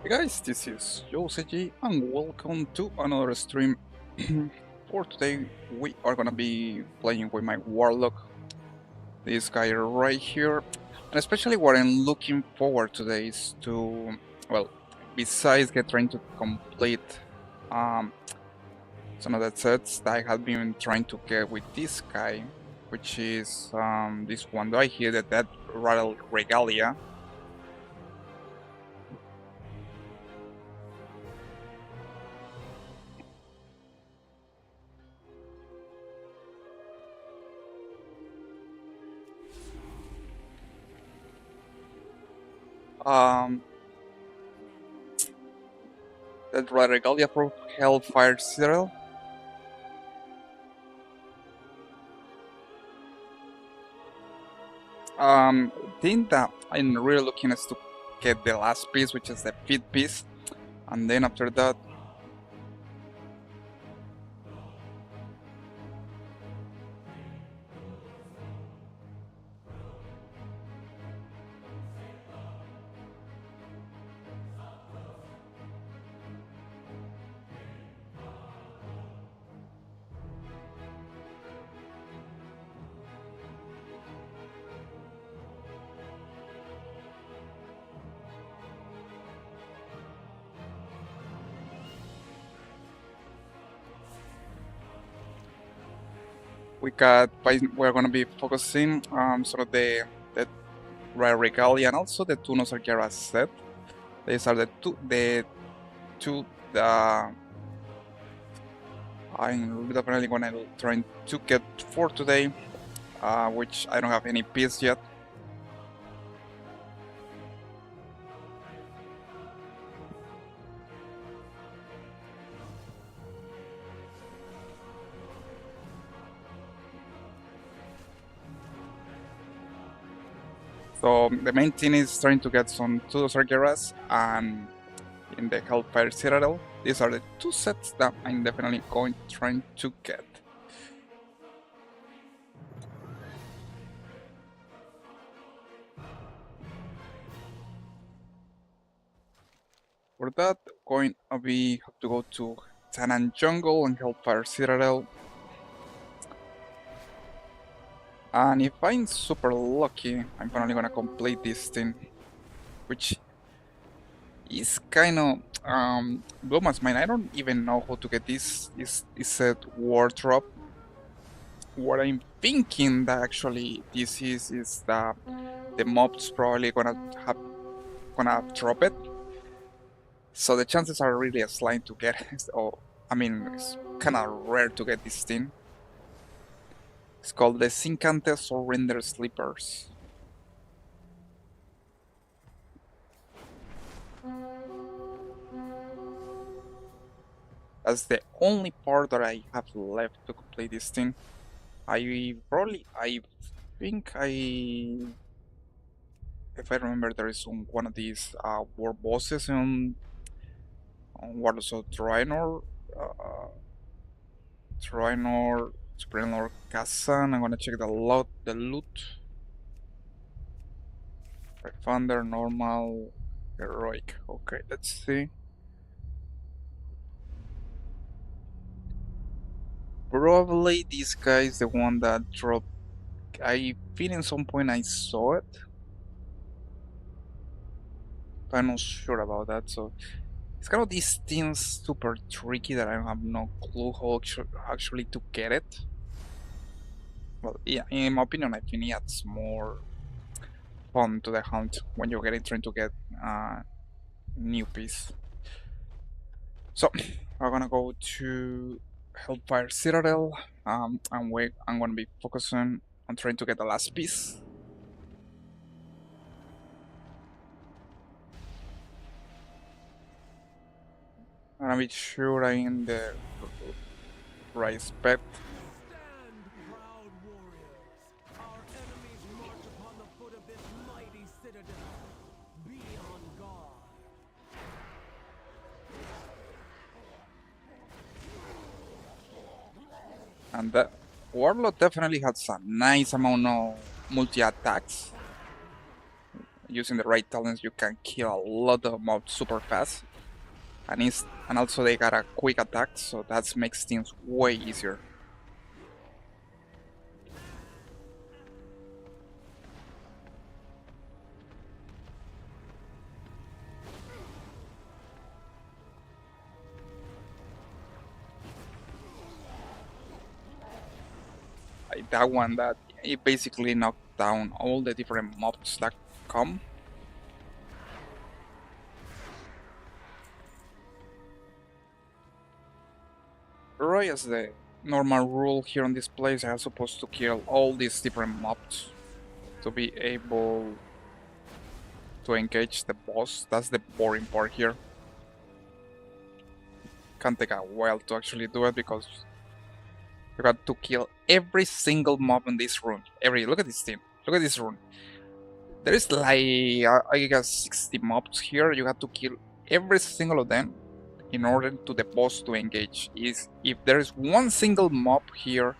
Hey guys, this is Josej and welcome to another stream. For today we are gonna be playing with my Warlock, this guy right here. And especially what I'm looking forward today is to, well, besides trying to complete um, some of the sets that I have been trying to get with this guy, which is this one right here, that Rattle Regalia. Um, that Regalia for Hellfire Citadel. Thing that I'm really looking is to get the last piece, which is the fifth piece, and then after that, we're gonna be focusing sort of the Rare Regalia and also the two Nosargera set. These are the two that I'm definitely gonna try to get for today, which I don't have any piece yet. So the main thing is trying to get some two Nosargeras and in the Hellfire Citadel. These are the two sets that I'm definitely trying to get. For that, going to be have to go to Tanan Jungle and Hellfire Citadel. And if I'm super lucky, I'm finally gonna complete this thing, which is kind of blow my mind. I don't even know how to get this. Is said wardrobe. What I'm thinking that actually this is that the mob's probably gonna drop it. So the chances are really slight to get it. So I mean, it's kind of rare to get this thing. It's called the Syncante Surrender Slippers. That's the only part that I have left to complete this thing. I think if I remember, there is one of these war bosses on Warlock, so Draenor, Supreme Lord Kazan. I'm gonna check the loot. Thunder, normal, heroic. Okay, let's see. Probably this guy is the one that dropped. I feel in some point I saw it. But I'm not sure about that, so it's kind of these things super tricky that I have no clue how actually to get it. Well, yeah, in my opinion, I think it adds more fun to the hunt when you're trying to get new piece. So we're gonna go to Hellfire Citadel, and I'm gonna be focusing on trying to get the last piece. I'm gonna be sure I'm in the right spot. And that Warlock definitely has a nice amount of multi-attacks. using the right talents, you can kill a lot of mobs super fast. And also they got a quick attack, so that makes things way easier. Like that one, that it basically knocked down all the different mobs that come. Right, as the normal rule here on this place, I am supposed to kill all these different mobs to be able to engage the boss. That's the boring part here. Can take a while to actually do it because you got to kill every single mob in this rune. Look at this thing. Look at this rune. There is like I guess 60 mobs here. You have to kill every single of them in order to the boss to engage. If there is one single mob here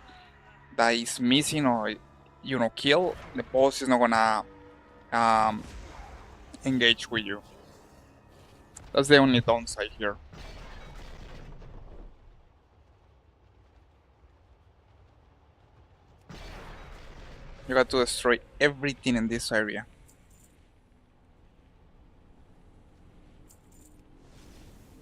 that is missing or kill, the boss is not gonna engage with you. That's the only downside here. You got to destroy everything in this area.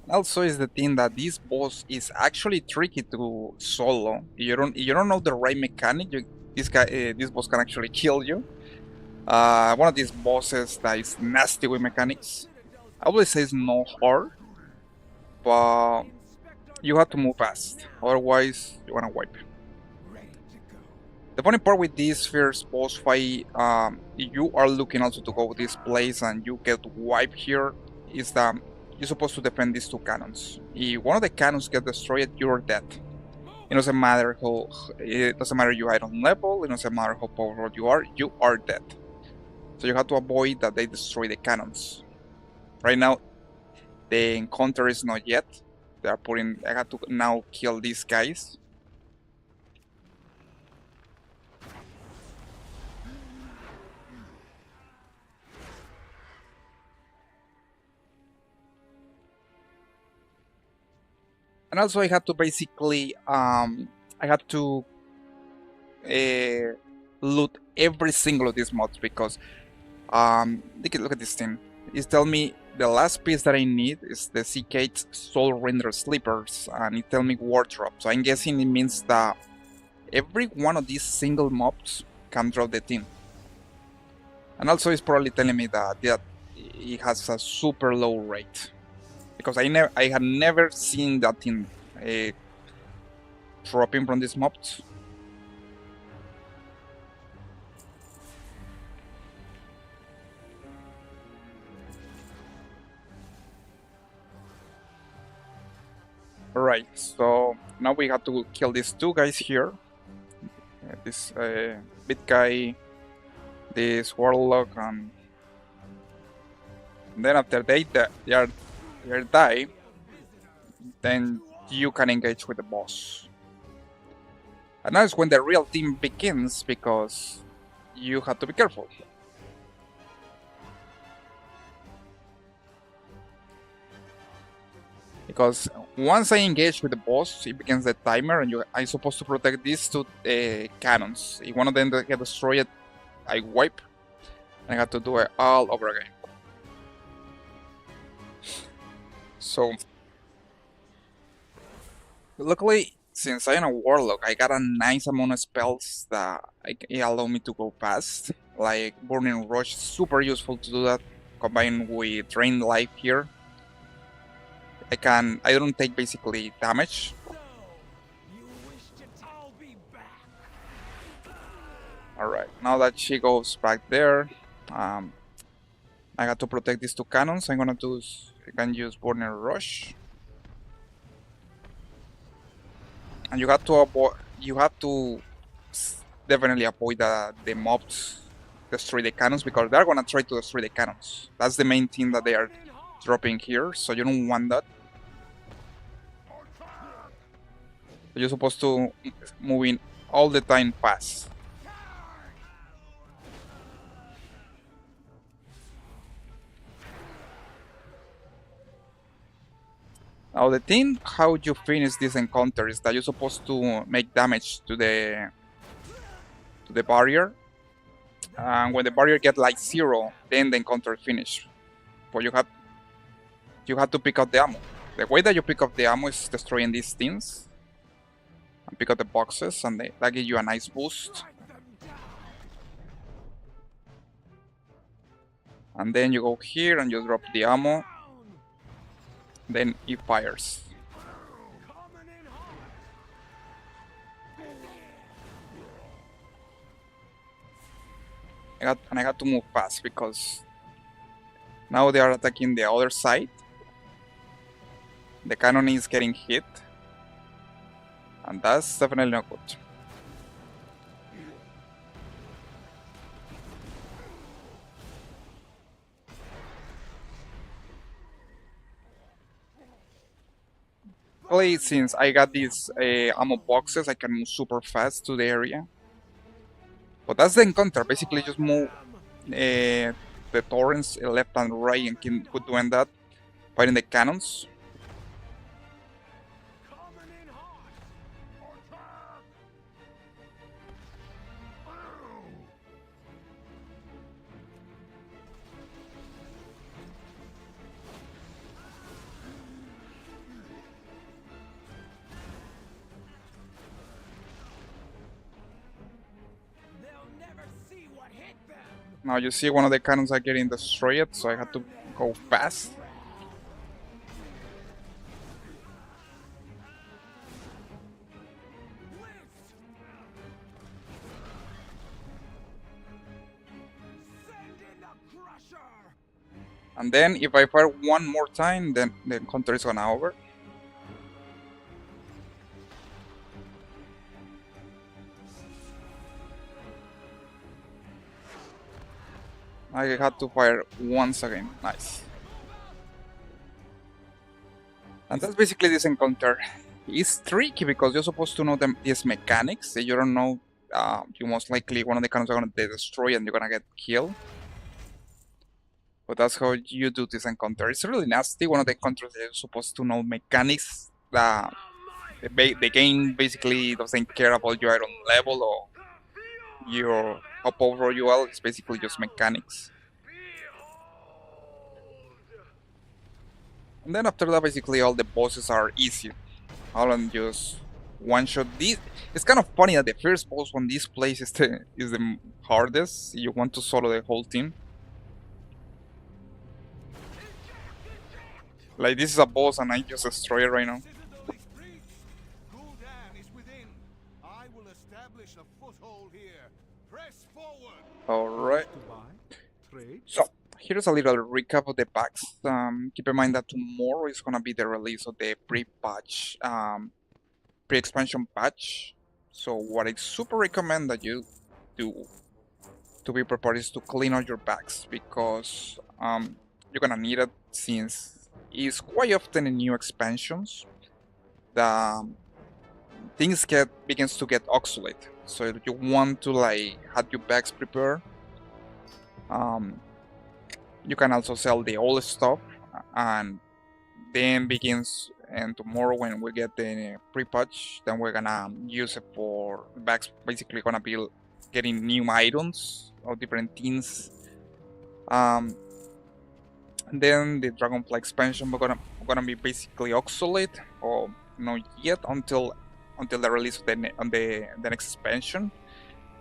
Also is the thing that this boss is actually tricky to solo. You don't know the right mechanic. This boss can actually kill you. One of these bosses that is nasty with mechanics. I would say it's not hard, but you have to move fast. Otherwise, you wanna wipe. The funny part with this first boss fight, you are looking also to go this place and you get wiped here, is that you're supposed to defend these two cannons. If one of the cannons get destroyed, you're dead. It doesn't matter you hide on level, it doesn't matter how powerful you are dead. So you have to avoid that they destroy the cannons. Right now, the encounter is not yet. I have to now kill these guys. And also I had to basically, loot every single of these mods because, look at this thing. It's telling me the last piece that I need is the CK's Soul Render Slippers, and it tells me wardrobe. So I'm guessing it means that every one of these single mobs can drop the thing. And also it's probably telling me that it has a super low rate. Because I had never seen that thing dropping from these mobs. Alright, so now we have to kill these two guys here. This big guy, this Warlock, and then after they die, then you can engage with the boss. And that's when the real team begins, because you have to be careful. Because once I engage with the boss, it begins the timer, and I'm supposed to protect these two cannons. If one of them get destroyed, I wipe, and I have to do it all over again. So, luckily, since I'm a Warlock, I got a nice amount of spells that allow me to go fast. Like Burning Rush, super useful to do that, combined with Drain Life here. I don't take basically damage. Alright, now that she goes back there, I got to protect these two cannons. I can use Burning Rush. And you have to definitely avoid the mobs destroy the cannons, because they're gonna try to destroy the cannons. That's the main thing that they are dropping here, so you don't want that. You're supposed to move in all the time fast. Now the thing how you finish this encounter is that you're supposed to make damage to the barrier, and when the barrier get like 0, then the encounter finish. But you have to pick up the ammo. The way that you pick up the ammo is destroying these things and pick up the boxes, and that gives you a nice boost. And then you go here and you drop the ammo. Then it fires. I got to move fast because now they are attacking the other side. The cannon is getting hit, and that's definitely not good. Luckily, since I got these ammo boxes, I can move super fast to the area. But that's the encounter. Basically, just move the torrents left and right and keep doing that, fighting the cannons. Now you see one of the cannons are getting destroyed, so I had to go fast. And then if I fire one more time, then the encounter is gonna over. I had to fire once again. Nice. And that's basically this encounter. It's tricky because you're supposed to know these mechanics. If you don't know, you most likely one of the cannons are gonna destroy and you're gonna get killed. But that's how you do this encounter. It's really nasty. One of the encounters that you're supposed to know mechanics. The game basically doesn't care about your iron level or your up over UL. It's basically just mechanics. And then after that, basically all the bosses are easy. All on just one shot. It's kind of funny that the first boss on this place is the hardest. You want to solo the whole team. Like this is a boss and I just destroy it right now. Alright. So here's a little recap of the packs. Keep in mind that tomorrow is gonna be the release of the pre-patch, pre-expansion patch. So what I super recommend that you do to be prepared is to clean out your packs, because you're gonna need it, since it's quite often in new expansions the things begins to get obsolete. So if you want to like have your bags prepared, you can also sell the old stuff, and then begins, and tomorrow when we get the pre-patch, then we're gonna use it for bags. Basically gonna be getting new items of different things. And then the Dragonflight expansion we're gonna be basically obsolete, or not yet until the release of the next expansion.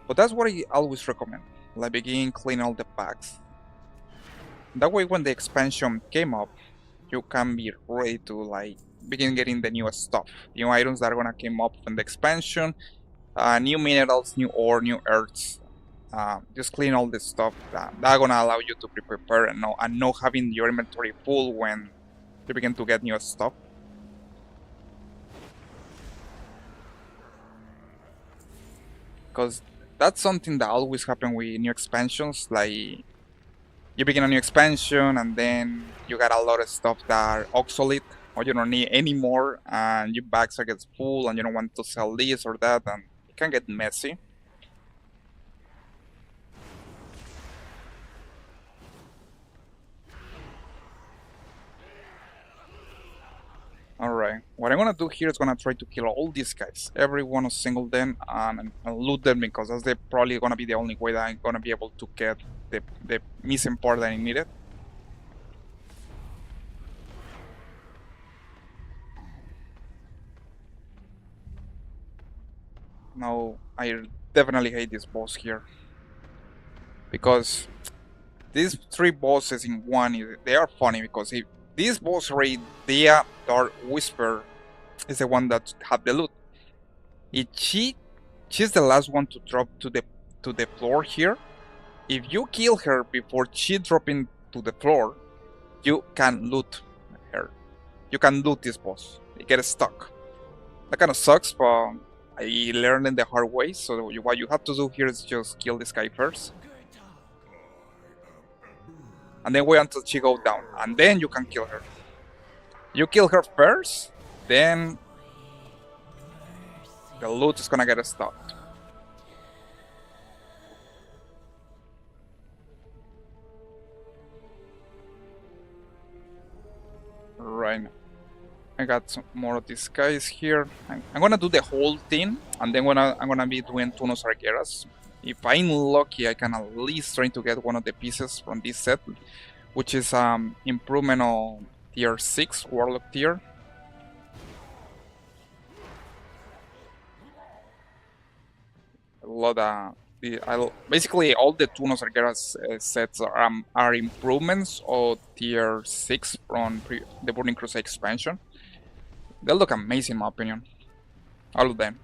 But that's what I always recommend. Like begin clean all the packs. That way when the expansion came up, you can be ready to like begin getting the new stuff, new items that are gonna come up from the expansion, new minerals, new ore, new earths. Just clean all this stuff. That's gonna allow you to be prepared and not having your inventory full when you begin to get new stuff. Because that's something that always happens with new expansions. Like you begin a new expansion and then you got a lot of stuff that are obsolete or you don't need anymore, and your bags are gets full and you don't want to sell this or that, and it can get messy. Alright, what I'm gonna do here is gonna try to kill all these guys. Every one, single them and loot them, because that's probably gonna be the only way that I'm gonna be able to get the missing part that I needed. Now, I definitely hate this boss here, because these three bosses in one, they are funny, because if this boss raid, the Dark Whisper, is the one that had the loot. If she's the last one to drop to the floor here. If you kill her before she dropping to the floor, you can loot her. You can loot this boss. You get stuck. That kind of sucks, but I learned in the hard way. So what you have to do here is just kill this guy first, and then wait until she goes down, and then you can kill her. You kill her first, then the loot is gonna get stopped. Right. I got some more of these guys here. I'm gonna do the whole thing, and then I'm gonna be doing Tunos Arqueras. If I'm lucky, I can at least try to get one of the pieces from this set, which is improvement on tier 6 Warlock tier. A lot of basically all the Tunos Arqueras sets are improvements of tier 6 from the Burning Crusade expansion. They look amazing in my opinion. All of them.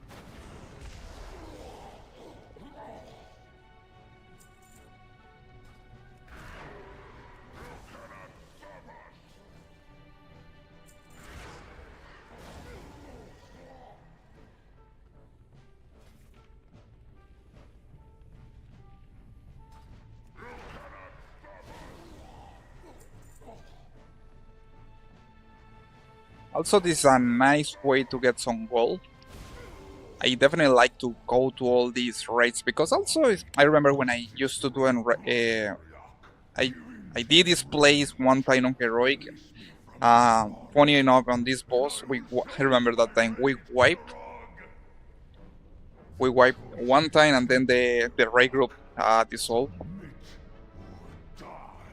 Also, this is a nice way to get some gold. I definitely like to go to all these raids, because also I remember when I used to do I did this place one time on Heroic. Funny enough, on this boss, I remember that time we wiped one time, and then the raid group dissolved.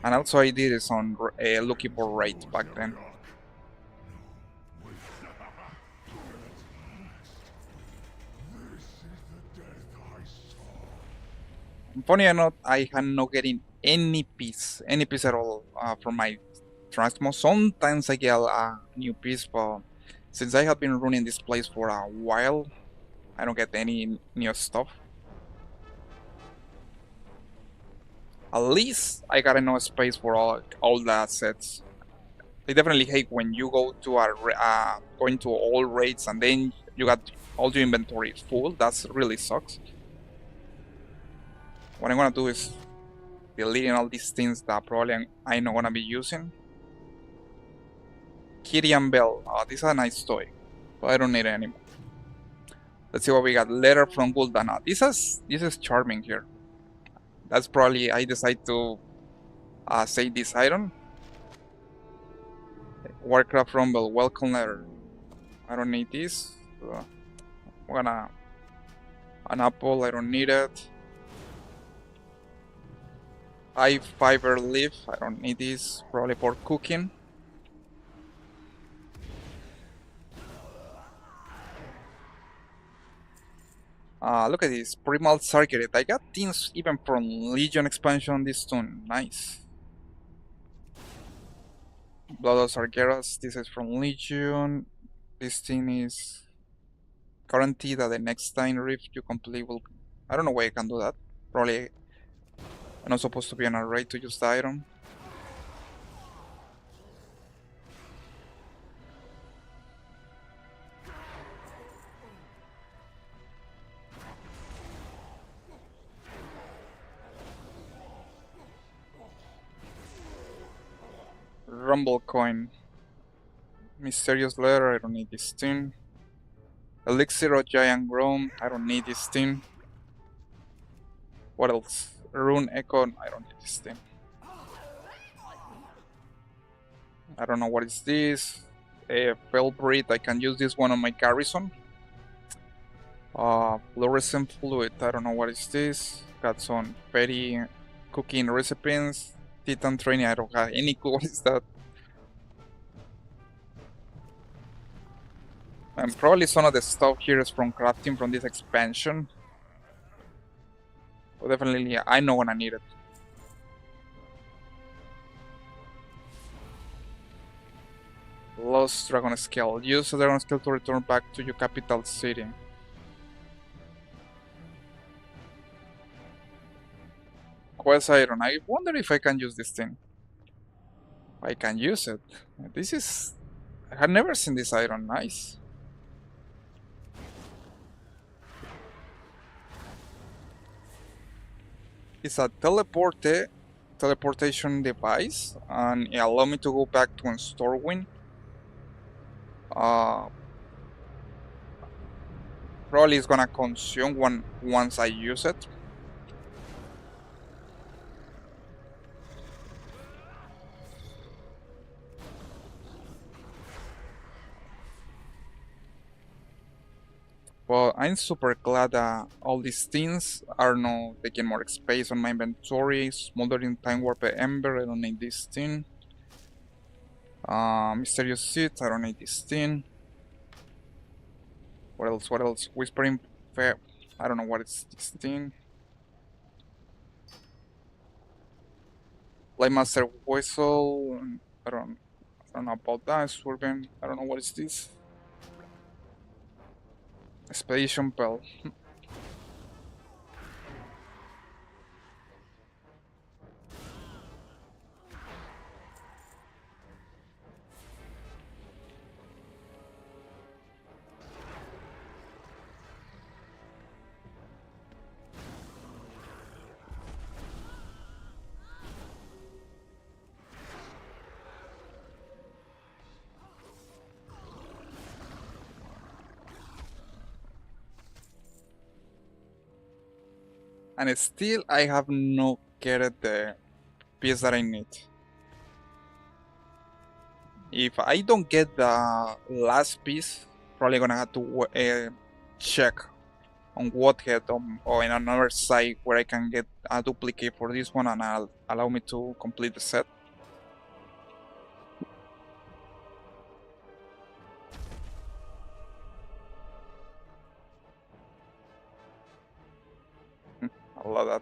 And also I did this on looking for raids back then. Funny enough, I am not getting any piece at all from my Transmo. Sometimes I get a new piece, but since I have been running this place for a while, I don't get any new stuff. At least I got enough space for all the assets. I definitely hate when you go to going to all raids and then you got all your inventory full. That's really sucks. What I'm gonna do is deleting all these things that probably I'm not gonna be using. Kitty and Bell. This is a nice toy, but I don't need it anymore. Let's see what we got. Letter from Guldana. This is charming here. That's probably I decide to say this item. Warcraft Rumble. Welcome letter. I don't need this. We're gonna an apple. I don't need it. Fiber leaf, I don't need this, probably for cooking. Look at this, Primal Circuit. I got things even from Legion expansion on this tune, nice. Blood of Sargeras, this is from Legion. This thing is guaranteed that the next time rift you complete will... I don't know why I can do that, probably I'm not supposed to be on a raid to use the item. Rumble coin. Mysterious letter, I don't need this thing. Elixir of Giant Grown, I don't need this thing. What else? Rune Echo, I don't need this thing. I don't know what is this. Fell Breed, I can use this one on my garrison. Fluorescent Fluid, I don't know what is this. Got some fatty cooking recipes. Titan Training, I don't have any clue what is that. And probably some of the stuff here is from crafting from this expansion. But definitely, yeah, I know when I need it. Lost Dragon Scale. Use the Dragon Scale to return back to your capital city. Quest Iron. I wonder if I can use this thing. I can use it. This is... I have never seen this iron. Nice. It's a teleportation device, and it allows me to go back to Stormwind. Probably it's gonna consume once I use it. But I'm super glad that all these things are now taking more space on my inventory. Smoldering Time Warp Ember, I don't need this thing. Mysterious Seeds, I don't need this thing. What else? What else? Whispering Fair, I don't know what is this thing. Lightmaster Whistle, I don't know about that. Swerving, I don't know what is this. Expedition Bell. And still I have not get the piece that I need. If I don't get the last piece, probably gonna have to check on Wothead or in another site where I can get a duplicate for this one and allow me to complete the set. I love that.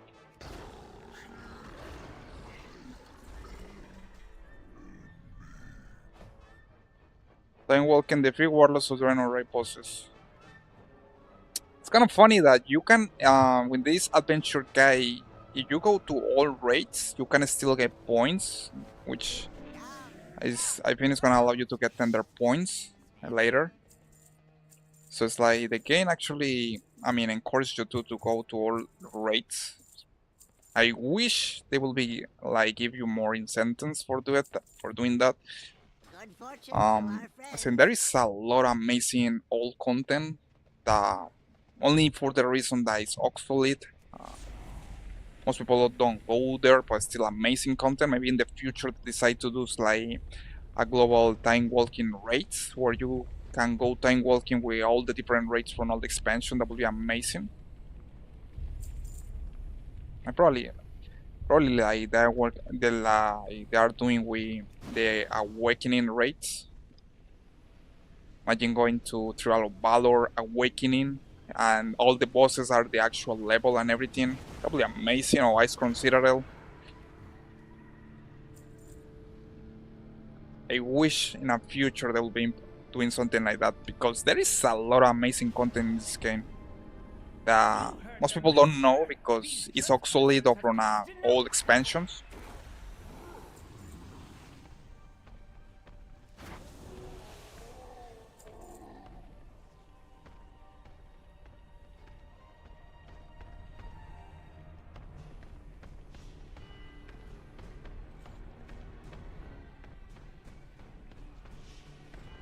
Time walking the 3 warlocks of Dragon Ray bosses. It's kind of funny that you can, with this adventure guy, if you go to all raids, you can still get points, which is, I think it's gonna allow you to get tender points later. So it's like the game actually, I mean, encourages you to go to all raids. I wish they will be like give you more incentives for doing that. I think there is a lot of amazing old content that only for the reason that it's obsolete. Most people don't go there, but still amazing content. Maybe in the future decide to do like a global time walking raids where you can go time walking with all the different raids from all the expansion. That would be amazing. And probably like that work they are doing with the awakening raids. Imagine going to Trial of Valor, Awakening, and all the bosses are the actual level and everything. That would be amazing, or Ice Crown Citadel. I wish in the future they will be doing something like that, because there is a lot of amazing content in this game that most people don't know because it's obsolete or from old expansions.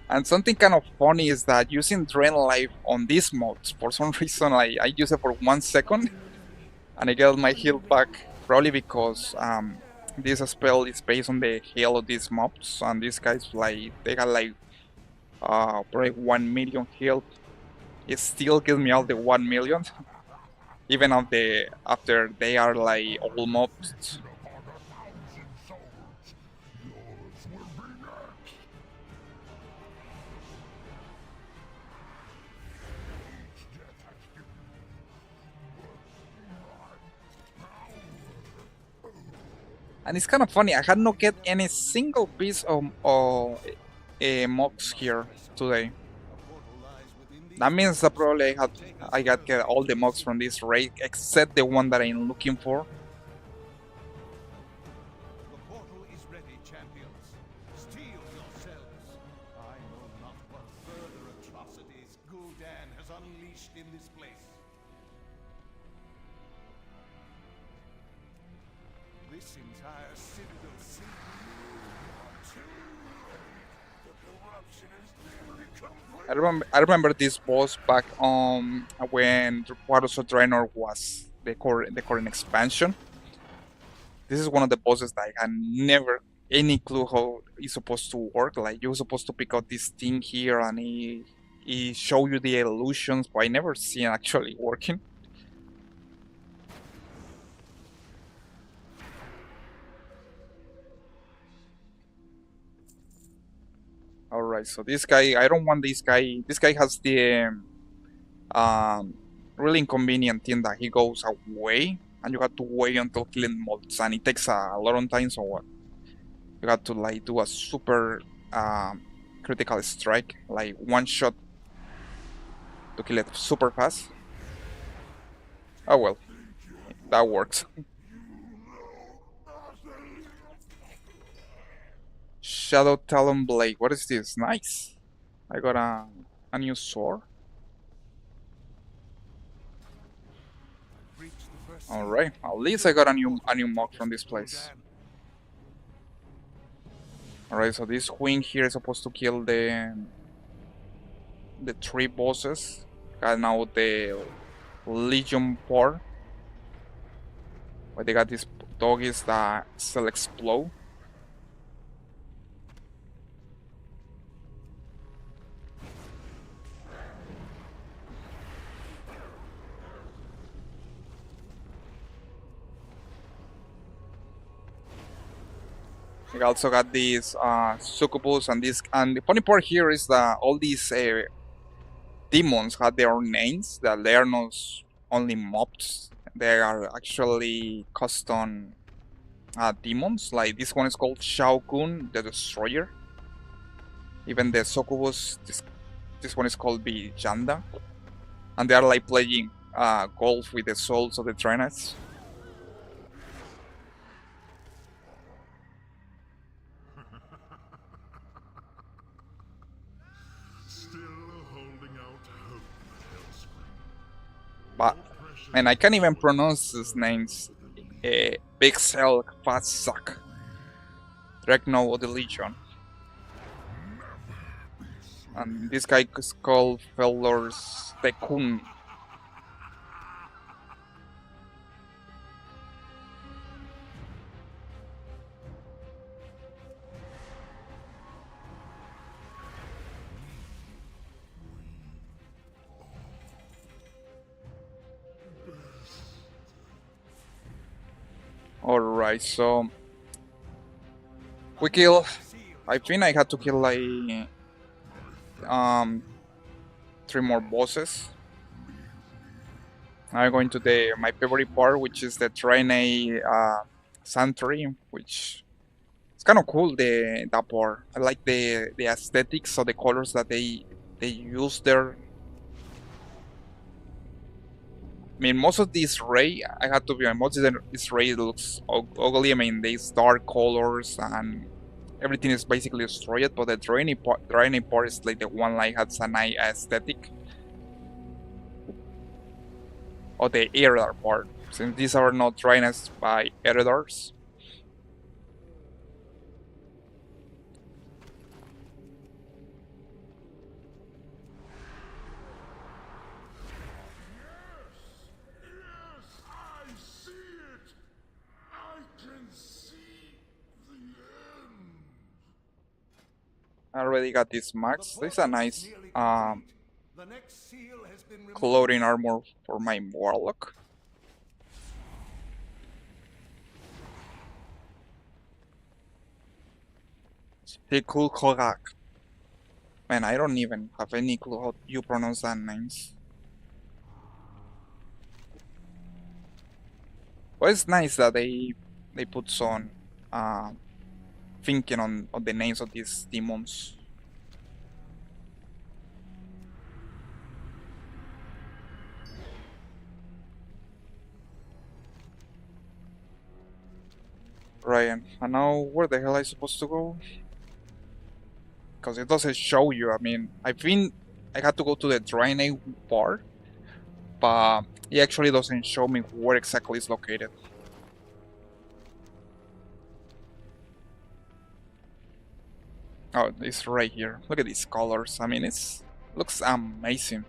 And something kind of funny is that using Drain Life on these mods, for some reason I use it for 1 second and I get my health back, probably because this spell is based on the heal of these mobs, and these guys like they got like probably 1 million health. It still gives me all the 1 million, even after they are like almost. And it's kind of funny. I had not get any single piece of mobs here today. That means that probably I got get all the mobs from this raid except the one that I'm looking for. The portal is ready, champions. Steel yourselves. I know not what further atrocities Gul'dan has unleashed in this place. This entire citadel seems the corruption is nearly complete. I remember this boss back when Warlocks of Draenor was the current expansion. This is one of the bosses that I had never any clue how it's supposed to work. Like you're supposed to pick out this thing here and he show you the illusions, but I never seen actually working. Alright, so this guy, I don't want this guy. This guy has the um, really inconvenient thing that he goes away and you have to wait until killing mobs and it takes a lot of time, so what? You got to like do a super critical strike, like one shot to kill it super fast. Oh well, that works. Shadow Talon Blade, what is this? Nice. I got a new sword. Alright, at least I got a new mog from this place. Alright, so this queen here is supposed to kill the three bosses. Got now the Legion part. But they got these doggies that still explode. We also got these succubus and this, and the funny part here is that all these demons have their own names. That they are not only mobs; they are actually custom demons. Like this one is called Shao Kun, the Destroyer. Even the succubus, this one is called Vijanda, and they are like playing golf with the souls of the Draenites. But and I can't even pronounce his names. Big Selk, Fat Suck, Dregno of the Legion. And this guy is called Fellor's Tekun. Alright, so we kill. I think I had to kill like 3 more bosses. Now I'm going to my favorite part, which is the Trainee Sanctuary, which it's kind of cool. That part. I like the aesthetics of the colors that they use there. I mean, most of this raid, I had to be honest, most of this raid looks ugly. I mean, these dark colors and everything is basically destroyed, but the drainy part is like the one like has a nice aesthetic. Or the Eredar part, since these are not drained by Eredars. I already got this The max. This is a portal's nice nearly complete. The next seal has been removed. clothing armor for my Warlock. Cool Kogak. Man, I don't even have any clue how you pronounce that names. But it's nice that they put some thinking on the names of these demons. Ryan, and now where the hell am I supposed to go? Because it doesn't show you. I mean, I think I had to go to the drainage bar, but it actually doesn't show me where exactly it's located. Oh, it's right here. Look at these colors. I mean, it's looks amazing.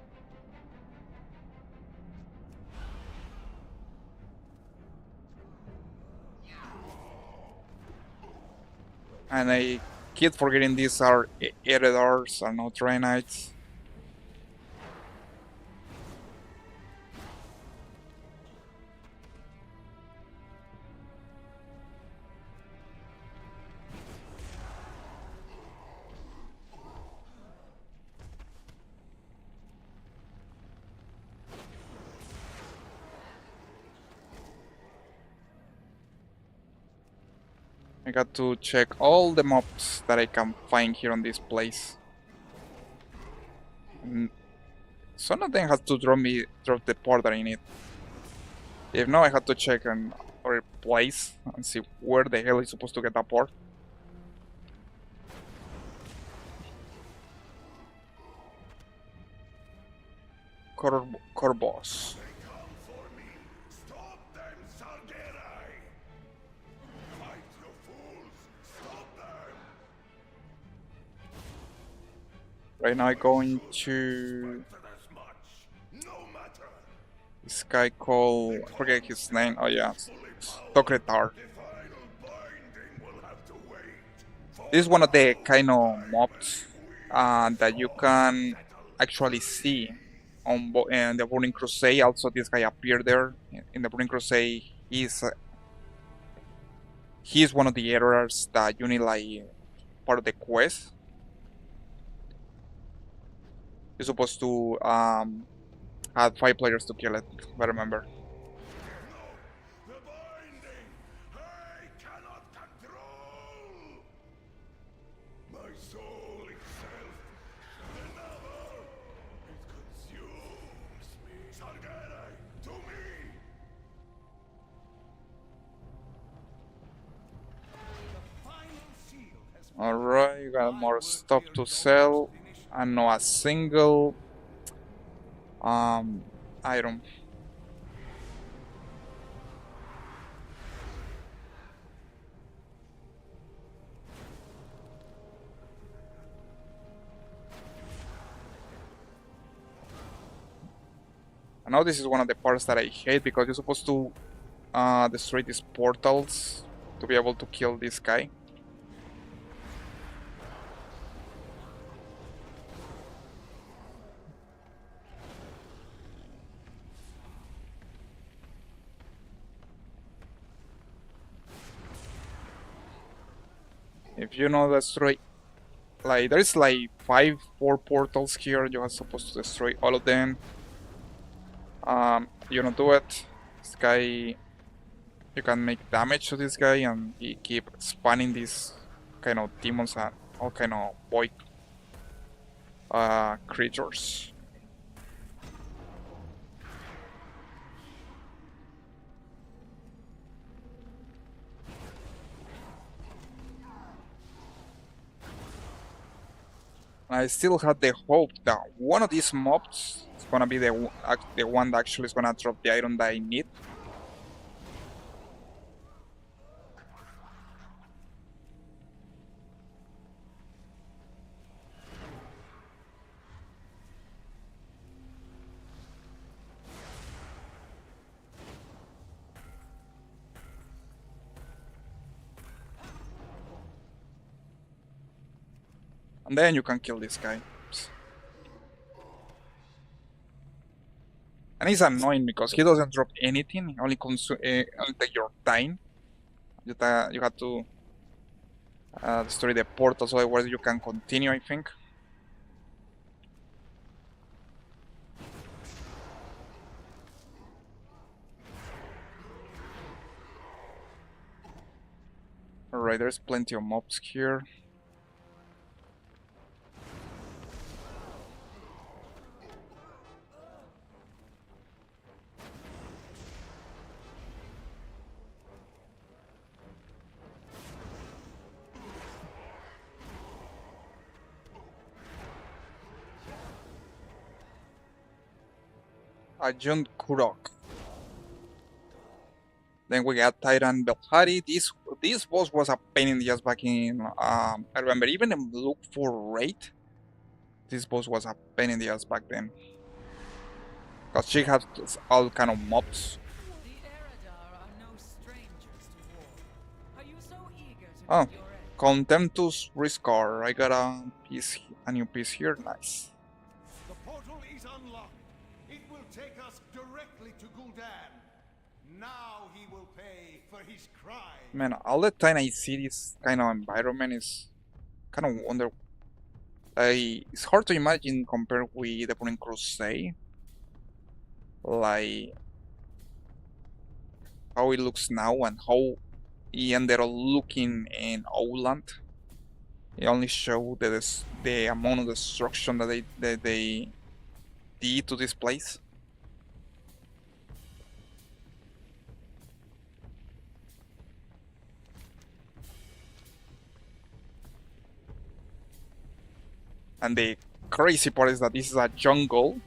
And I keep forgetting these are editors are not Draenites. I got to check all the mobs that I can find here on this place. And some of them have to drop the part that I need. If not, I have to check another place and see where the hell is supposed to get that part. Core boss. They come for me. Stop them, Sargerai! Fight, you fools! Stop them! Right now I'm going to As much. No matter. this guy called, I forget his name. Oh yeah, Tokretar. The final binding will have to wait. This is one of the kind of mobs that you can actually see on the Burning Crusade. Also, this guy appeared there in the Burning Crusade. He's one of the errors that you need like part of the quest. You're supposed to have 5 players to kill it, if I remember. The binding! I cannot control! My soul itself, another! It consumes me. Sargerai, to me! The final seal has been Alright, you got more stuff to sell. And not a single item. I know this is one of the parts that I hate because you're supposed to destroy these portals to be able to kill this guy. If you know destroy, like there's like 4 portals here, you are supposed to destroy all of them. You don't do it. This guy, you can make damage to this guy, and he keep spawning these kind of demons and all kind of void creatures. I still had the hope that one of these mobs is gonna be the one that actually is gonna drop the item that I need. And then you can kill this guy. And it's annoying because he doesn't drop anything, he only only take your time. You have to destroy the portals, otherwise you can continue, I think. Alright, there's plenty of mobs here. Ajun Kurok. Then we got Titan Belhari. This boss was a pain in the ass back in I remember even in Look for Raid. This boss was a pain in the ass back then. Because she had all kind of mobs. The Eredar are no strangers to war. Are you so eager to Oh, get your end? Contemptus Riscar. I got a new piece here. Nice. The portal is unlocked. It will take us directly to Gul'dan. Now he will pay for his crime. Man, all the time I see this kind of environment is kind of wonder. It's hard to imagine compared with the Burning Crusade. Like how it looks now and how it ended up looking in Outland. It only showed the amount of destruction that they did to this place. And the crazy part is that this is a jungle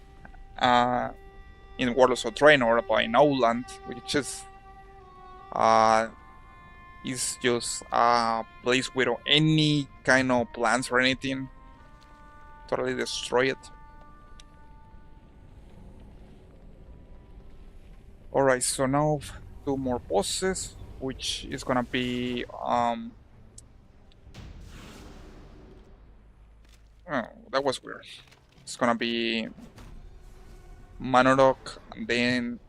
in Warlocks of Draenor by Outland, which is just a place without any kind of plants or anything. Totally destroy it. Alright, so now 2 more bosses, which is gonna be oh, that was weird. It's gonna be Manorock and then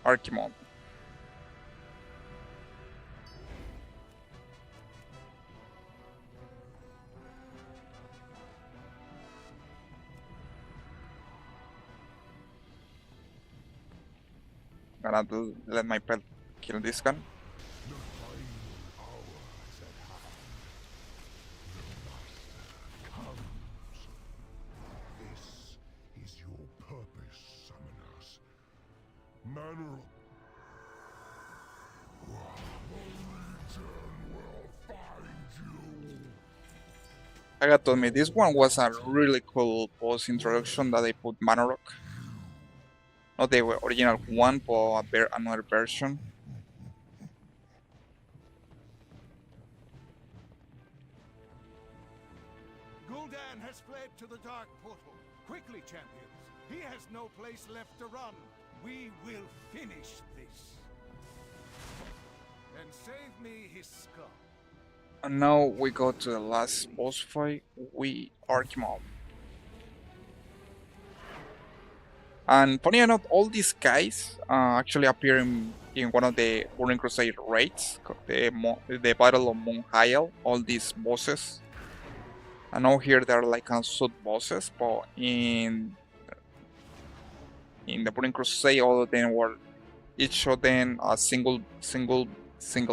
Archimon. Let my pet kill this gun. This is your purpose, summoners. Manor. I got to admit, this one was a really cool boss introduction that they put Manorock. Not the original one, but another version. Gul'dan has fled to the Dark Portal. Quickly, champions. He has no place left to run. We will finish this. And save me his skull. And now we go to the last boss fight with Archimon. And funny enough, all these guys actually appear in one of the Burning Crusade raids, the Battle of Mount Hyel, all these bosses. I know here they're like sub bosses, but in the Burning Crusade, all of them were each of them a single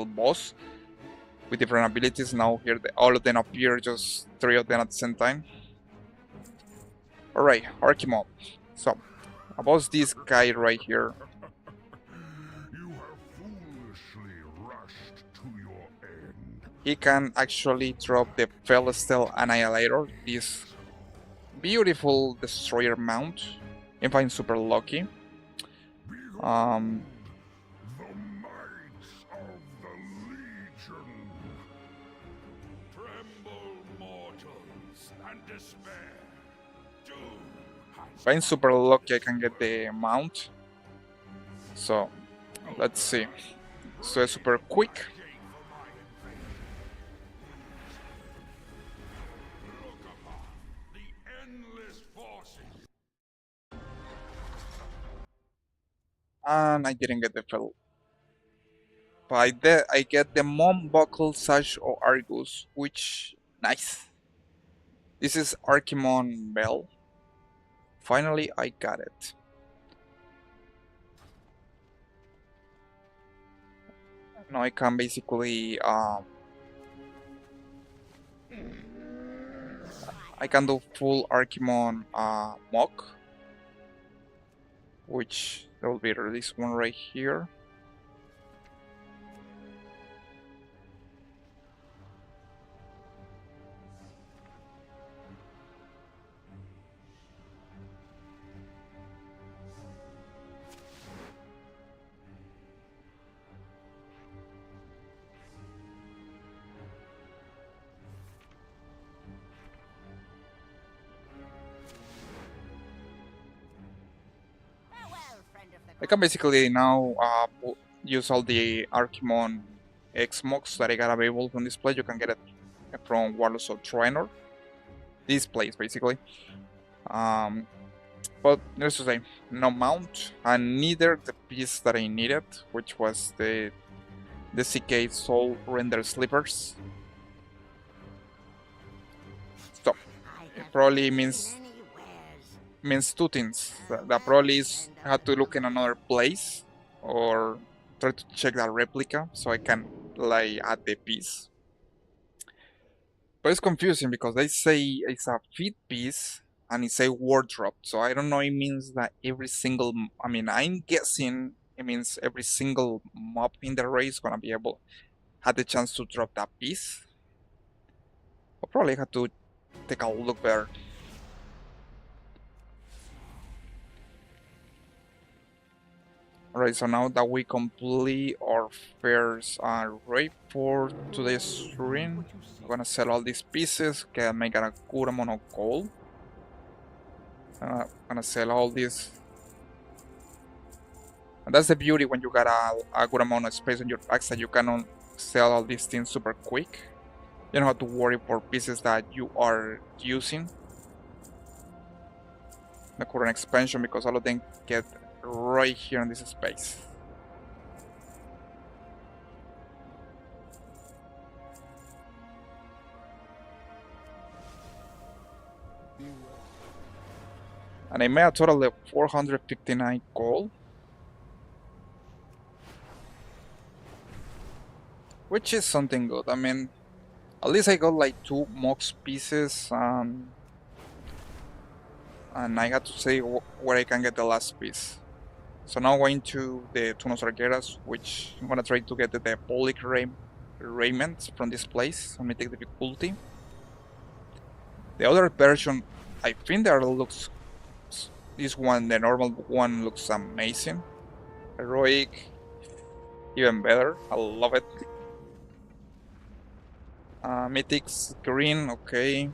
boss with different abilities. Now here all of them appear, just 3 of them at the same time. Alright, Archimon. So, about this guy right here. You have foolishly rushed to your end. He can actually drop the Felestel Annihilator, this beautiful destroyer mount, if I'm super lucky. The might of the Legion. Tremble, mortals, and despair. Doom has If I'm super lucky, I can get the mount. So, let's see. So it's super quick. And I didn't get the fill. But I get the Mom Buckle Sash of Argus, which nice. This is Archimon Bell. Finally, I got it. Now I can basically I can do full Archimon mock, which there will be this one right here. I can basically now use all the Archimon X mocks that I got available from this place. You can get it from Warlock or Trainer. This place basically. But let's just say no mount, and neither the piece that I needed, which was the CK Soul Render Slippers. So it probably means two things. That probably is I have to look in another place or try to check that replica so I can like add the piece. But it's confusing because they say it's a feed piece and it's a wardrobe, so I don't know. It means that every single, I mean, I'm guessing it means every single mob in the race gonna be able had the chance to drop that piece. I'll probably have to take a look there. Alright, so now that we complete our first raid for today's stream, I'm gonna sell all these pieces, can make a good amount of gold. I'm gonna sell all these. And that's the beauty when you got a good amount of space on your packs that you can sell all these things super quick. You don't have to worry for pieces that you are using. The current expansion, because all of them get right here in this space. And I made a total of 459 gold, which is something good. I mean, at least I got like 2 mox pieces, and I had to say where I can get the last piece. So now going to the Tunos Arqueras, which I'm gonna try to get the Diabolic Raiment from this place. Let me take the difficulty. The other version, I think that looks, this one, the normal one, looks amazing. Heroic, even better. I love it. Mythics green, okay.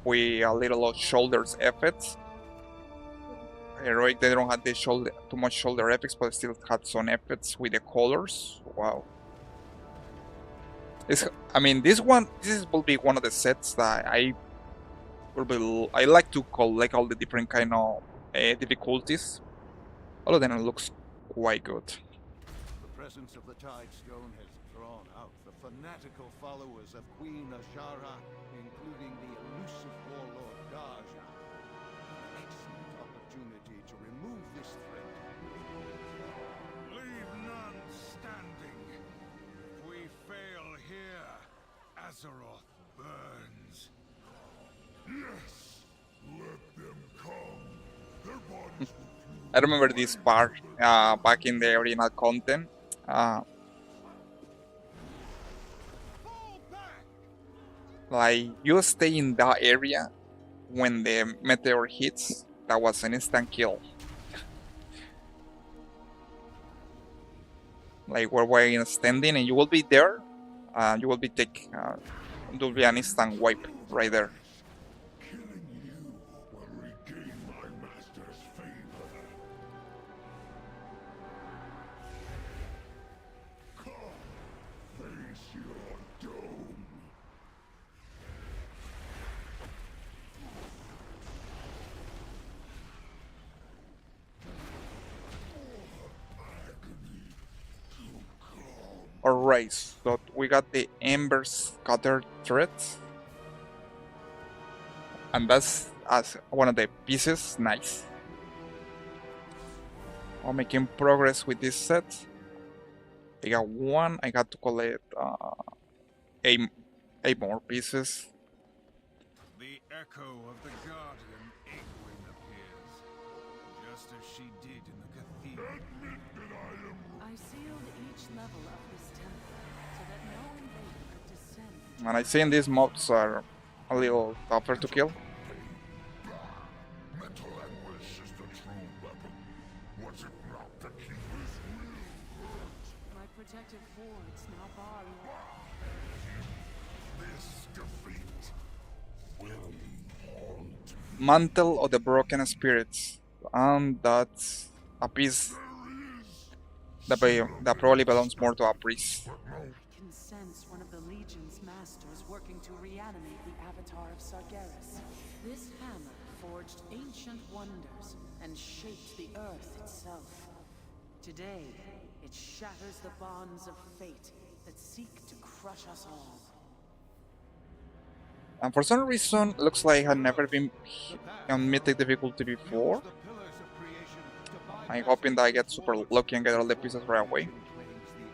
With a little shoulders effects. Heroic, they don't have the too much shoulder effects, but still had some effects with the colors. Wow. I mean, this will be one of the sets that I like to collect all the different kind of difficulties. All of them looks quite good. The presence of the Tidestone has drawn out the fanatical followers of Queen Azshara, including the elusive warlord Daja. Excellent opportunity to remove this threat. Leave none standing. If we fail here, Azeroth burns. Yes, let them come. Their bodies will I remember this part back in the original content. Like, you stay in that area when the meteor hits, that was an instant kill. Like, where we're standing and you will be there, you will be there will be an instant wipe right there. killing you will regain my master's favor. Come, face your doom. Alright, so we got the Ember Scatter threat. And that's as one of the pieces. Nice. I'm making progress with this set. I got one. I got to collect 8 more pieces. The echo of the Guardian Egwin appears, just as she did in the cathedral. I sealed each level of this temple so that no invader could descend. And I think these mobs are a little tougher to kill. Mental anguish is the true weapon. Was it not the keeper's will? My protective wards now bar you. This defeat will haunt Mantle of the Broken Spirits. And that's a piece that probably belongs more to a priest. I can sense one of the Legion's masters working to reanimate the avatar of Sargeras. This hammer forged ancient wonders and shaped the earth itself. Today, it shatters the bonds of fate that seek to crush us all. And for some reason, looks like I had never been on Mythic difficulty before. The pillars of creation to bind I'm hoping that I get super lucky and get all the pieces right away. claims the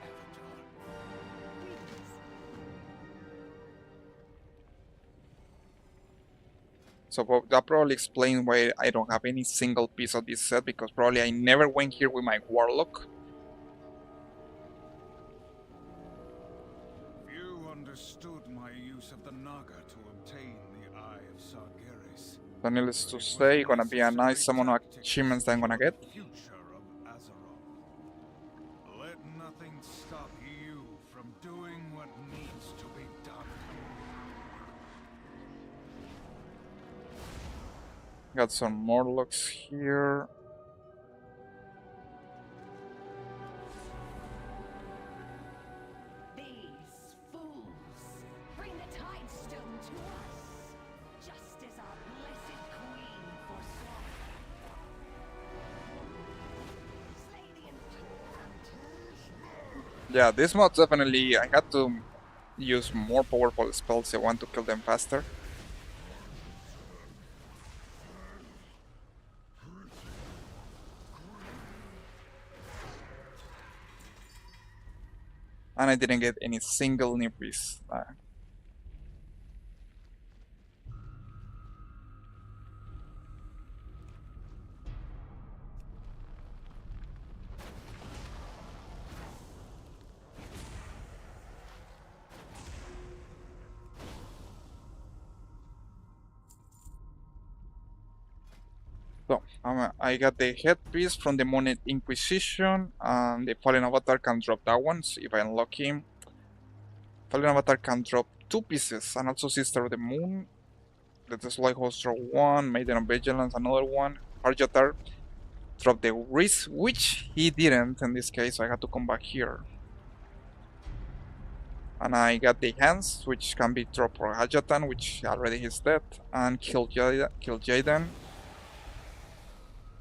avatar. So that probably explains why I don't have any single piece of this set, because probably I never went here with my Warlock. Few understood my use of the Naga to obtain the Eye of Sargeras. So needless to say, gonna be a nice amount of achievements that I'm gonna get. Future of Azeroth. Let nothing stop you from doing what needs to be done. Got some Warlocks here. These fools bring the Tidestone to us, just as our blessed queen foresaw. Slay the enchanters. Yeah, this mod definitely, I had to use more powerful spells if I want to kill them faster. And I didn't get any single new piece. So, I got the headpiece from the Monet Inquisition, and the Fallen Avatar can drop that one, so if I unlock him. Fallen Avatar can drop 2 pieces, and also Sister of the Moon, the Desolate Hoster 1, Maiden of Vigilance, another one. Arjatar dropped the Wrist, which he didn't in this case, so I had to come back here. And I got the Hands, which can be dropped for Hajatan, which already is dead, and Kill Jaden.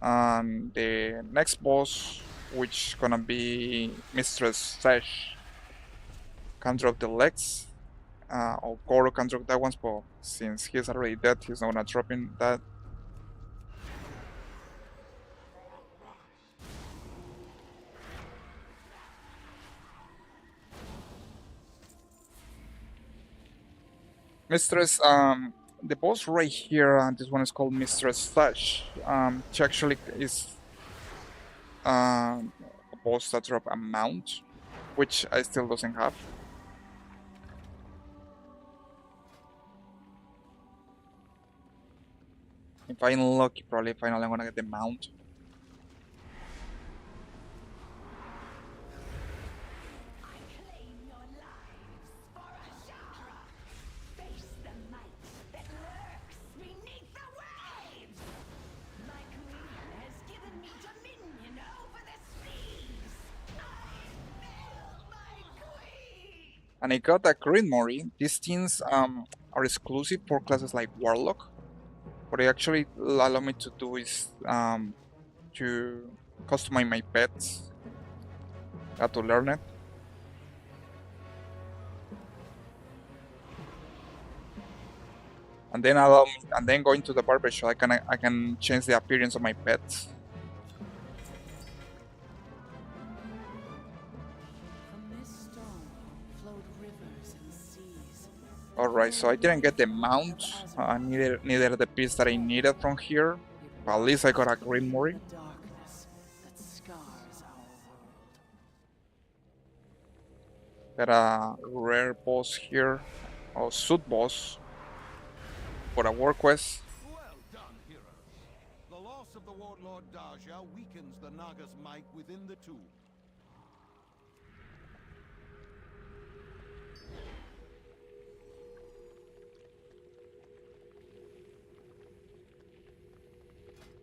And the next boss, which gonna be Mistress Sash, can drop the legs. Or Goro can drop that one, but since he's already dead, he's not gonna drop in that. Mistress, the boss right here, this one is called Mistress Sash. She actually is a boss that drop a mount, which I still doesn't have. If I'm lucky, probably finally I'm gonna get the mount. I claim your lives for Ashara. Face the might that lurks beneath the waves. My queen has given me dominion over the seas. I will my queen. And I got a Green Mori. These things are exclusive for classes like Warlock. What they actually allow me to do is to customize my pets. Got to learn it. And then allow me, and then going to the barber shop, I can change the appearance of my pets. From this stone flowed rivers and seas. Alright, so I didn't get the mount, neither the piece that I needed from here. But at least I got a green Mori. The darkness that scars our world. Got a rare boss here, or suit boss, for a war quest. Well done, heroes. The loss of the Warlord Daja weakens the Naga's might within the two.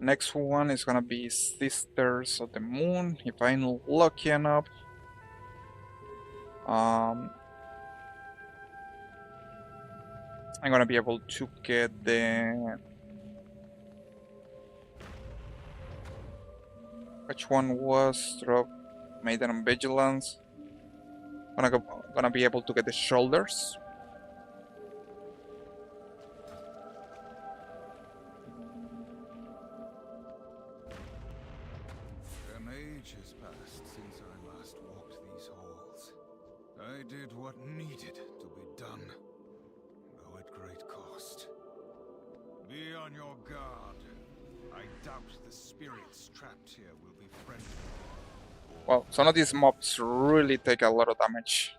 Next one is gonna be Sisters of the Moon, if I'm lucky enough. I'm gonna be able to get the... Which one was drop Maiden and Vigilance? Gonna be able to get the shoulders. An age has passed since I last walked these halls. I did what needed to be done, though at great cost. Be on your guard. I doubt the spirits trapped here will be friendly. Well, some of these mobs really take a lot of damage.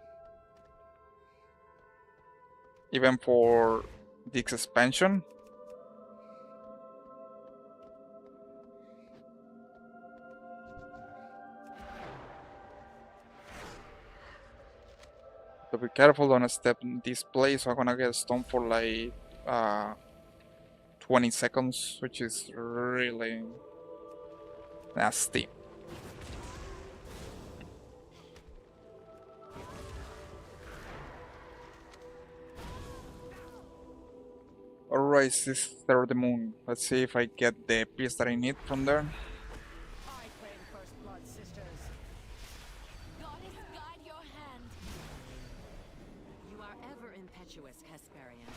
Even for this expansion. So be careful, don't step in this place. I'm gonna get stoned for like 20 seconds, which is really nasty. Alright, Sister of the Moon. Let's see if I get the piece that I need from there. I claim first blood, sisters. Goddess, guide your hand. You are ever impetuous, Hesperian.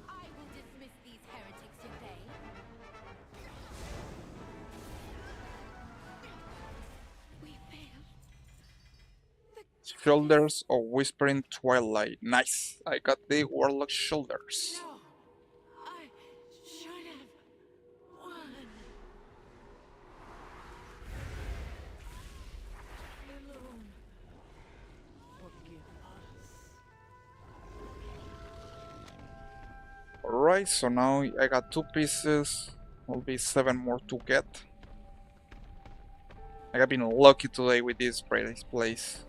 I will dismiss these heretics today. We failed. Shoulders of Whispering Twilight. Nice! I got the Warlock shoulders. No, I should have won. Alone. Forgive us. Alright, so now I got 2 pieces. Will be 7 more to get. I have been lucky today with this place.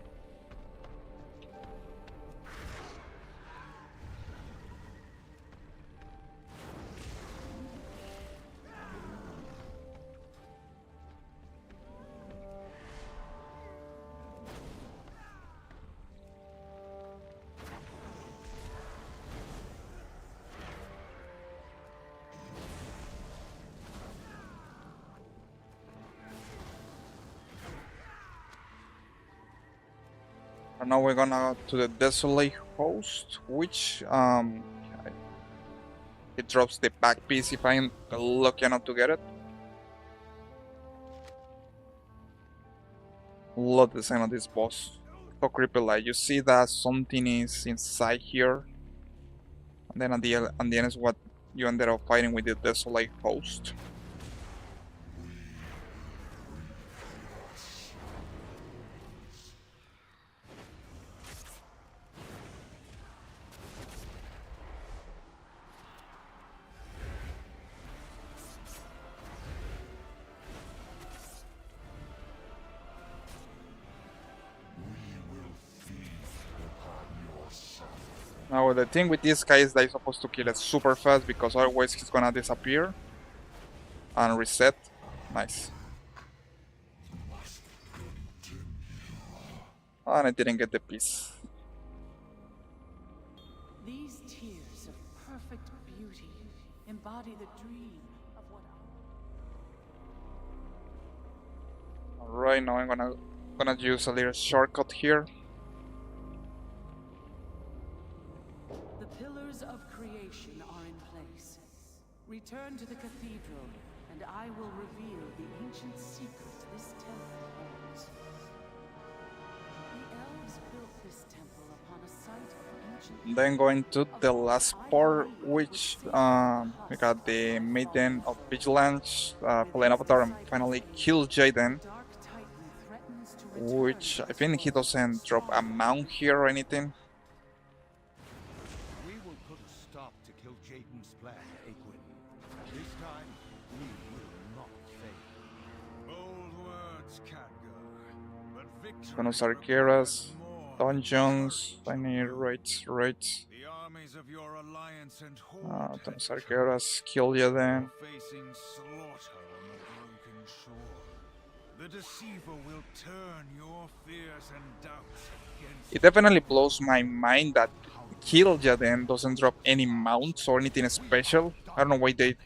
And now we're gonna to the Desolate Host, which it drops the back piece if I'm lucky enough to get it. Love the design of this boss. So creepy, like you see that something is inside here, and then at the end is what you ended up fighting with the Desolate Host. Now the thing with this guy is that he's supposed to kill it super fast because otherwise he's gonna disappear and reset. Nice. And I didn't get the piece. These tears of perfect beauty embody the dream of what Alright, now I'm gonna use a little shortcut here. the pillars Return to the cathedral, and I will reveal the ancient secret this temple holds. The elves built this temple upon a site of ancient... Then going to the last part, which we got the Maiden of Vigilance, Fallen Avatar, and finally kill Jaden, Dark Titan threatens to which return I think he doesn't drop a mount here or anything. We will put a stop to kill Jaden's plan, Aegwin. This time, we will not fail. Bold words, Khadgar, but victory Gonna Sargeras, requires more dungeons, I than need courage. raids. The armies of your alliance and horde Gonna had Sargeras, kill Jaden. You're facing slaughter on the broken shore. The deceiver will turn your fears and doubts against It definitely blows my mind that kill Jaden doesn't drop any mounts or anything special. I don't know why they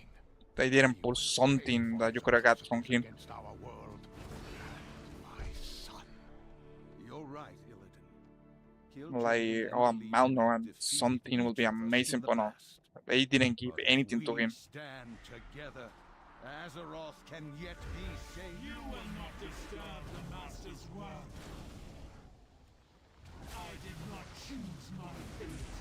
didn't pull something that you could have got from him. against our world and my son. You're right, Illidan. Kill Like, Jaden oh, a and leave mount or him defeated something would be in the amazing, but no. past. They didn't give But anything to we him. stand together. Azeroth can yet be saved. You will not disturb the Master's work. I did not choose my fate.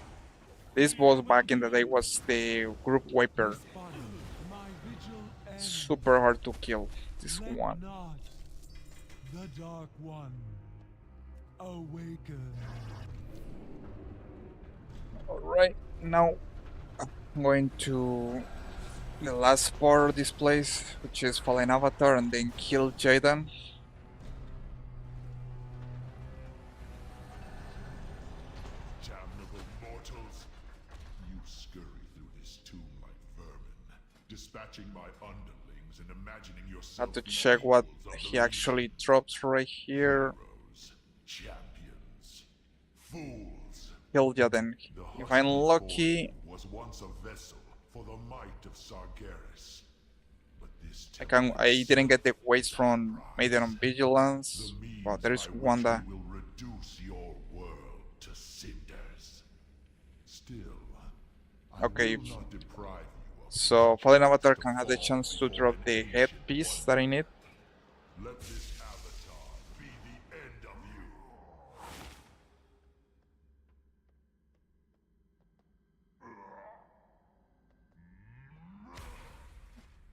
This boss back in the day was the group wiper. Finally, my vigil ends. Super hard to kill, this Let one. not the Dark One awaken. Alright, now I'm going to the last part of this place, which is Fallen Avatar, and then kill Jaden. Damnable mortals! You scurry through this tomb like vermin, dispatching my underlings and imagining yourself Have to the check what equals of he the actually drops right here. heroes, champions, fools. Kill Jaden. The If I'm husky lucky, form was once a vessel for the might of Sargeras. But this I didn't get the waste from Maiden on the Vigilance, means but there is by one which that we will reduce your world to cinders. Still, I Okay. will not deprive you of so Fallen Avatar can have the chance to drop the headpiece that I need. Let this avatar be the end of you.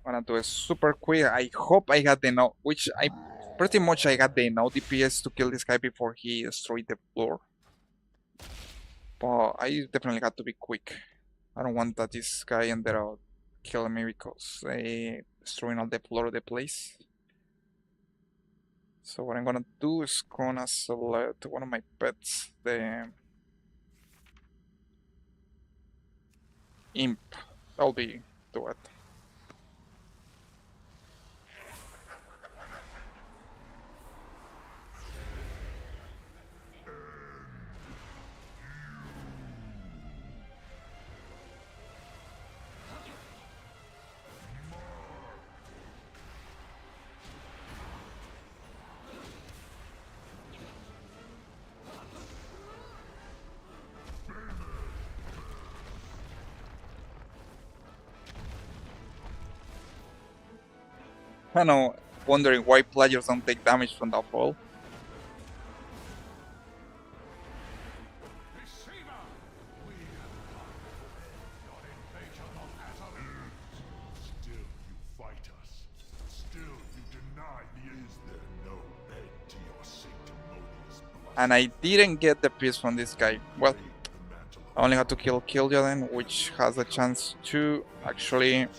Wanna do it super quick. I hope I got the no, which I pretty much I got the no DPS to kill this guy before he destroyed the floor. But I definitely got to be quick. I don't want that this guy ended up killing me because they destroying all the floor of the place. So what I'm gonna do is gonna select one of my pets, the imp. That'll be do it. I know, wondering why players don't take damage from that fall. Deceiver! We have your invasion of Azeroth. Still you fight us. Still you deny the is there no end to your sanctimonious bluster? And I didn't get the piece from this guy. Well, Break the mantle of I only had to kill Kil'jaeden, which has a chance to actually nothing,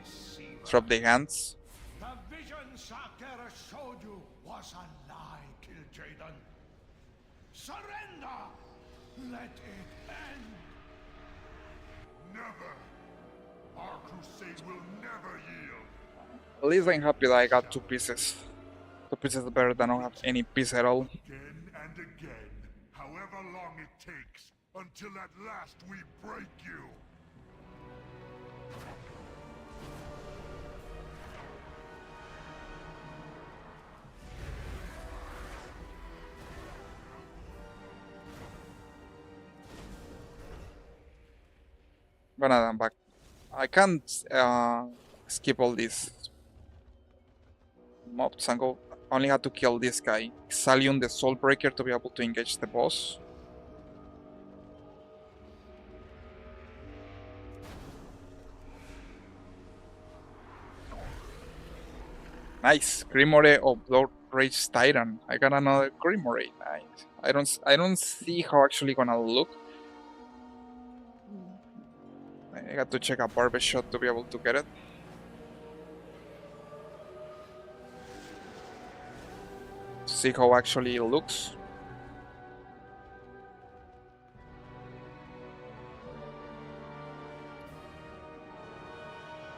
deceiver. drop the hands. The vision Sargeras showed you was a lie, Kil'jaeden. Surrender! Let it end! Never! Our crusade will never yield! At least I'm happy that I got 2 pieces. 2 pieces is better than not have any piece at all. Again and again, however long it takes, until at last we break you! But I'm back. I can't skip all these mobs and go. Only had to kill this guy, Salion the Soulbreaker, to be able to engage the boss. Nice, Grimoire of Blood Rage Titan. I got another Grimoire. Nice. I don't see how actually gonna look. I got to check a barbershop to be able to get it. See how actually it looks.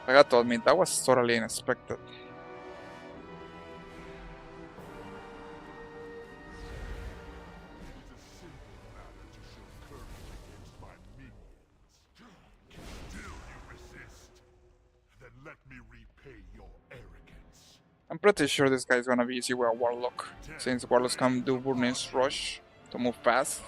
I got to admit, that was totally unexpected. I'm pretty sure this guy's gonna be easy with a Warlock, since Warlocks can do Burnin's Rush to move fast.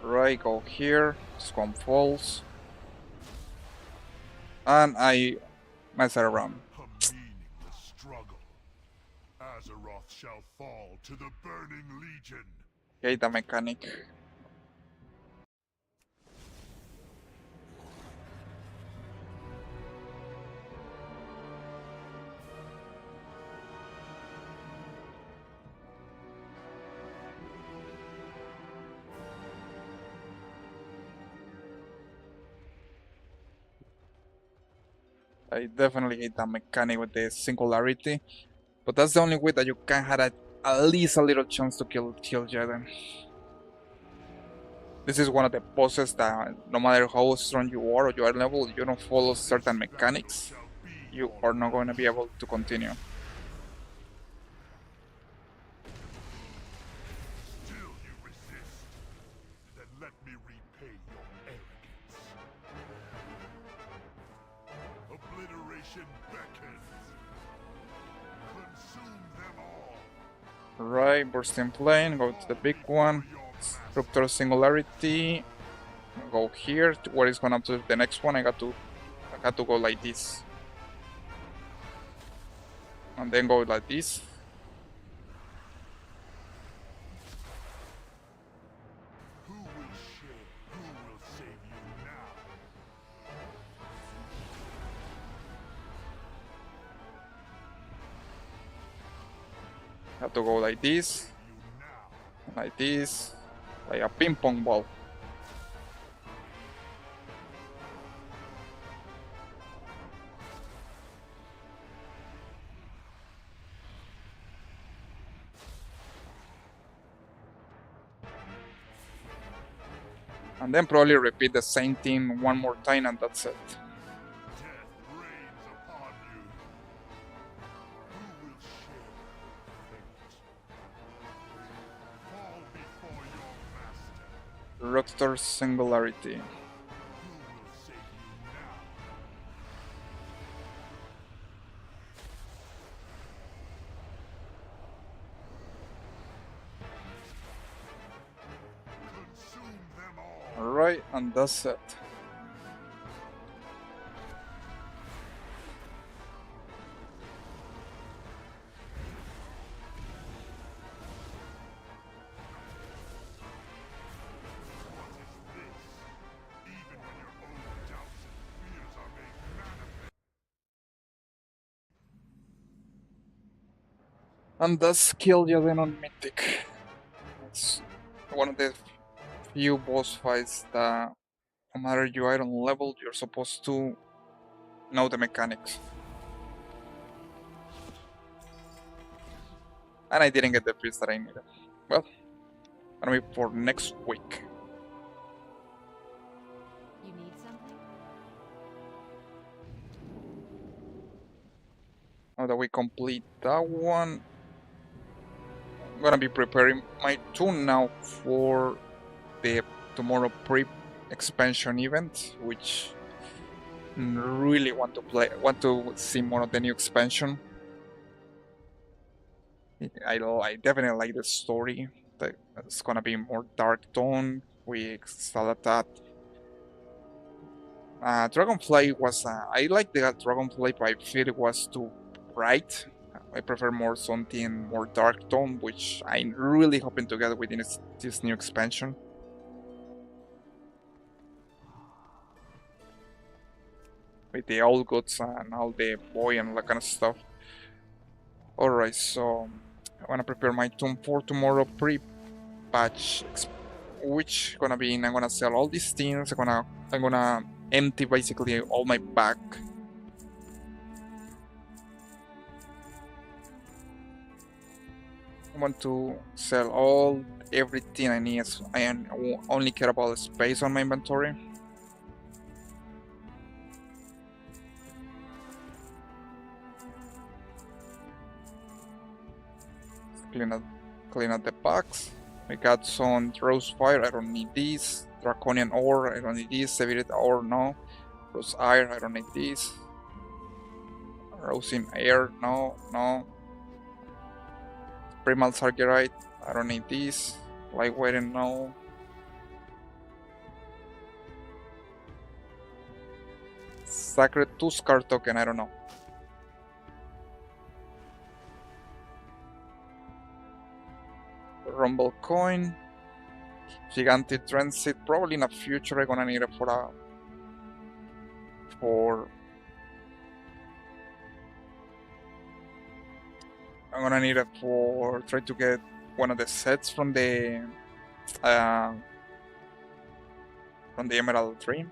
Right, go here, Scum falls. And I mess it around. Azeroth shall fall to the Burning Legion. Hate the mechanic. I definitely hate that mechanic with the singularity, but that's the only way that you can have at least a little chance to kill Jaden. This is one of the bosses that no matter how strong you are or your level, you don't follow certain mechanics, you are not going to be able to continue. Right, bursting plane, go to the big one, structure singularity, go here, to where it's gonna to the next one. I got to go like this. And then go like this. Who will share? Who will save you now? Have to go like this, like a ping pong ball. And then probably repeat the same thing one more time and that's it. Rockstar Singularity. Alright, and that's it. And that's Kill Jaden on Mythic. It's one of the few boss fights that no matter your iron level, you're supposed to know the mechanics. And I didn't get the piece that I needed. Well, gonna be for next week. You need something? Now that we complete that one, I'm gonna be preparing my tune now for the tomorrow pre-expansion event, which really want to see more of the new expansion. I definitely like the story. It's gonna be more dark tone. We saw that. Dragonflight was I like the Dragonflight, but I feel it was too bright. I prefer more something more dark tone, which I'm really hoping to get within this new expansion. With the old goods and all the boy and that kind of stuff. Alright, so I wanna prepare my tomb for tomorrow pre-patch, which gonna be I'm gonna sell all these things. I'm gonna empty basically all my bag. I want to sell everything I need. I only care about the space on my inventory. Clean up the box. We got some rose fire. I don't need these. Draconian ore. I don't need these. Severed ore. No. Rose iron. I don't need these. Rose in air. No. No. Primal Sargerite, I don't need these. Lightweight, no. Sacred Tuskar token, I don't know. Rumble coin. Gigantic Transit, probably in the future I'm gonna need it I'm gonna need it for try to get one of the sets from the Emerald Tree.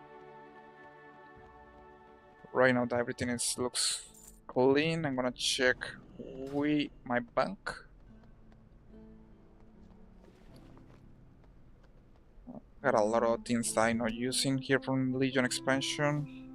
Right now everything looks clean. I'm gonna check my bank. Got a lot of things that I'm not using here from Legion expansion.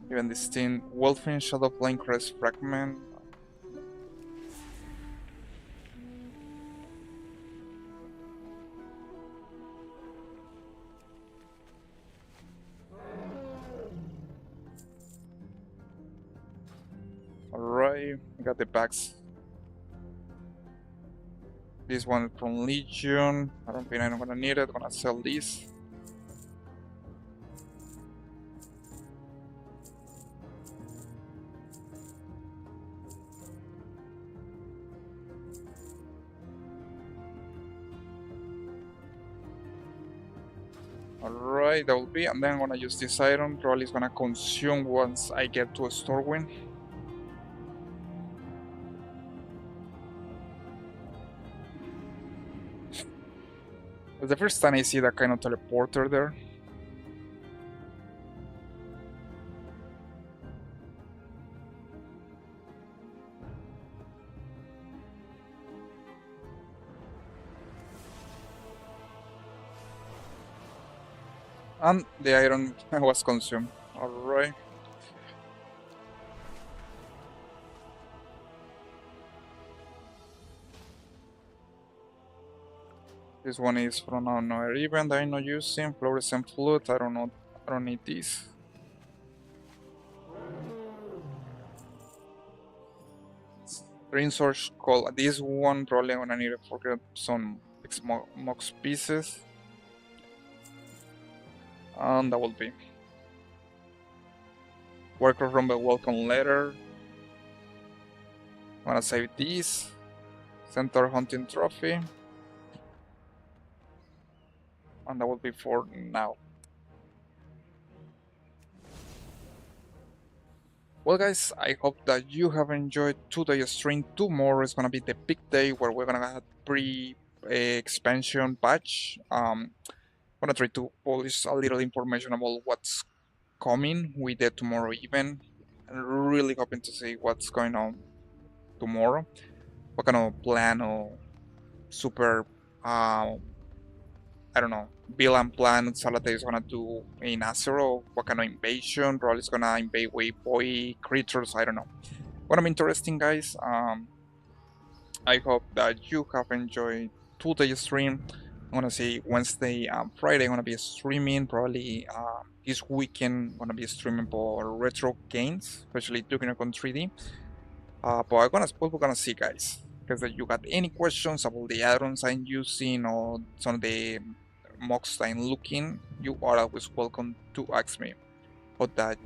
Even this thing, Wolfin Shadowflame Crest Fragment. Alright, I got the bags. This one from Legion. I don't think I'm gonna need it. I'm gonna sell this. Alright, that will be, and then I'm gonna use this iron. Probably it's gonna consume once I get to a Stormwind. It's the first time I see that kind of teleporter there. And the iron was consumed. Alright. This one is from another event I'm not using. Fluorescent Flute, I don't know. I don't need this. Green Source Call. This one probably I'm gonna need to forget some Mox pieces. And that will be Warcraft Rumble Welcome Letter. I'm gonna save this. Centaur Hunting Trophy. And that will be for now. Well guys, I hope that you have enjoyed today's stream. Tomorrow is gonna be the big day where we're gonna have pre-expansion patch. I'm gonna try to polish a little information about what's coming with the tomorrow event. I'm really hoping to see what's going on tomorrow. What kind of plan or super I don't know, villain plan Salate is gonna do in Azeroth, what kind of invasion, probably it's gonna invade boy creatures, I don't know. Gonna be interesting guys. I hope that you have enjoyed today's stream. I'm gonna say Wednesday and Friday. I'm gonna be streaming. Probably this weekend. I'm gonna be streaming for retro games, especially Duke Nukem 3D. But we're gonna see, guys. Because if you got any questions about the add-ons I'm using or some of the mocks I'm looking, you are always welcome to ask me. Hope that